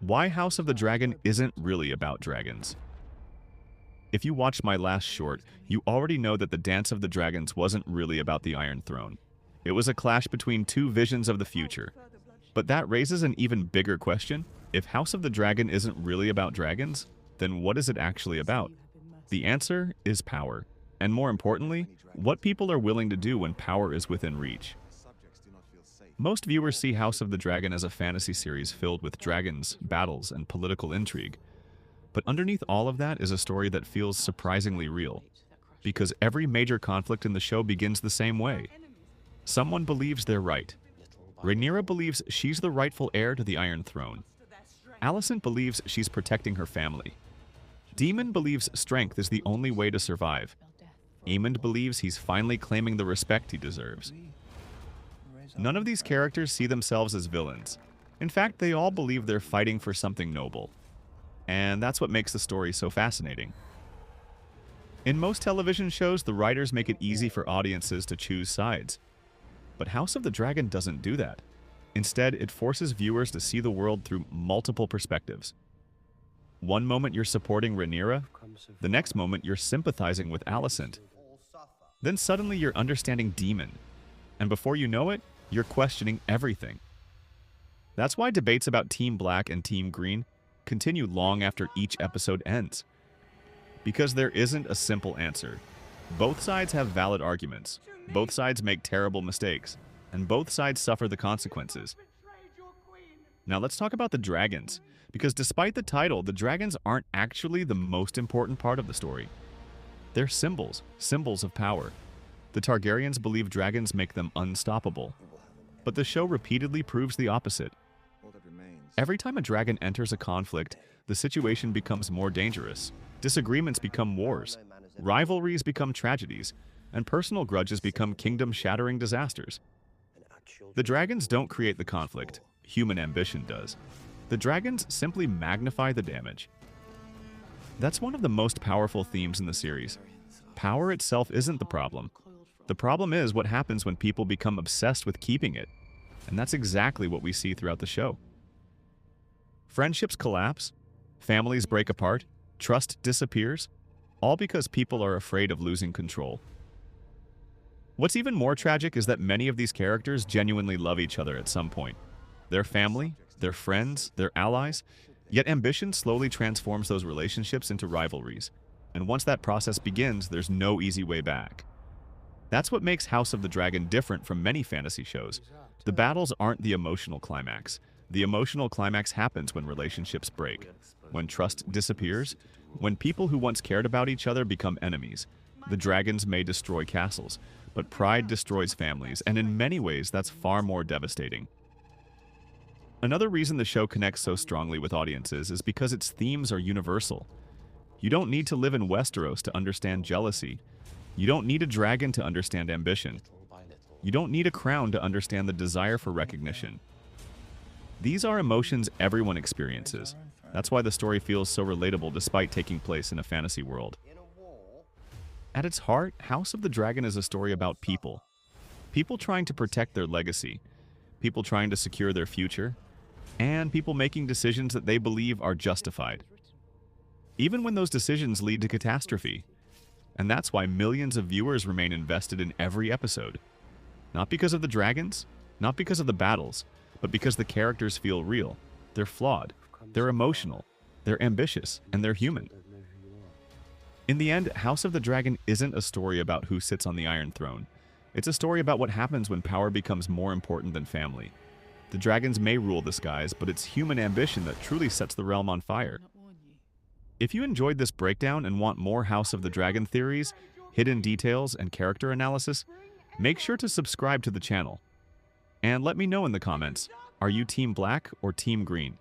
Why House of the Dragon isn't really about dragons. If you watched my last short, you already know that the Dance of the Dragons wasn't really about the Iron Throne. It was a clash between two visions of the future. But that raises an even bigger question. If House of the Dragon isn't really about dragons, then what is it actually about? The answer is power. And more importantly, what people are willing to do when power is within reach. Most viewers see House of the Dragon as a fantasy series filled with dragons, battles, and political intrigue. But underneath all of that is a story that feels surprisingly real. Because every major conflict in the show begins the same way. Someone believes they're right. Rhaenyra believes she's the rightful heir to the Iron Throne. Alicent believes she's protecting her family. Daemon believes strength is the only way to survive. Aemond believes he's finally claiming the respect he deserves. None of these characters see themselves as villains. In fact, they all believe they're fighting for something noble. And that's what makes the story so fascinating. In most television shows, the writers make it easy for audiences to choose sides. But House of the Dragon doesn't do that. Instead, it forces viewers to see the world through multiple perspectives. One moment you're supporting Rhaenyra, the next moment you're sympathizing with Alicent. Then suddenly you're understanding Daemon. And before you know it, you're questioning everything. That's why debates about Team Black and Team Green continue long after each episode ends. Because there isn't a simple answer. Both sides have valid arguments, both sides make terrible mistakes, and both sides suffer the consequences. Now let's talk about the dragons, because despite the title, the dragons aren't actually the most important part of the story. They're symbols of power. The Targaryens believe dragons make them unstoppable. But the show repeatedly proves the opposite. Every time a dragon enters a conflict, the situation becomes more dangerous. Disagreements become wars, rivalries become tragedies, and personal grudges become kingdom-shattering disasters. The dragons don't create the conflict, human ambition does. The dragons simply magnify the damage. That's one of the most powerful themes in the series. Power itself isn't the problem. The problem is what happens when people become obsessed with keeping it. And that's exactly what we see throughout the show. Friendships collapse, families break apart, trust disappears, all because people are afraid of losing control. What's even more tragic is that many of these characters genuinely love each other at some point. Their family, their friends, their allies, yet ambition slowly transforms those relationships into rivalries. And once that process begins, there's no easy way back. That's what makes House of the Dragon different from many fantasy shows. The battles aren't the emotional climax. The emotional climax happens when relationships break, when trust disappears, when people who once cared about each other become enemies. The dragons may destroy castles, but pride destroys families, and in many ways that's far more devastating. Another reason the show connects so strongly with audiences is because its themes are universal. You don't need to live in Westeros to understand jealousy. You don't need a dragon to understand ambition. You don't need a crown to understand the desire for recognition. These are emotions everyone experiences. That's why the story feels so relatable despite taking place in a fantasy world. At its heart, House of the Dragon is a story about people. People trying to protect their legacy, people trying to secure their future, and people making decisions that they believe are justified. Even when those decisions lead to catastrophe. And that's why millions of viewers remain invested in every episode. Not because of the dragons, not because of the battles, but because the characters feel real. They're flawed, they're emotional, they're ambitious, and they're human. In the end, House of the Dragon isn't a story about who sits on the Iron Throne. It's a story about what happens when power becomes more important than family. The dragons may rule the skies, but it's human ambition that truly sets the realm on fire. If you enjoyed this breakdown and want more House of the Dragon theories, hidden details, and character analysis, make sure to subscribe to the channel. And let me know in the comments, are you Team Black or Team Green?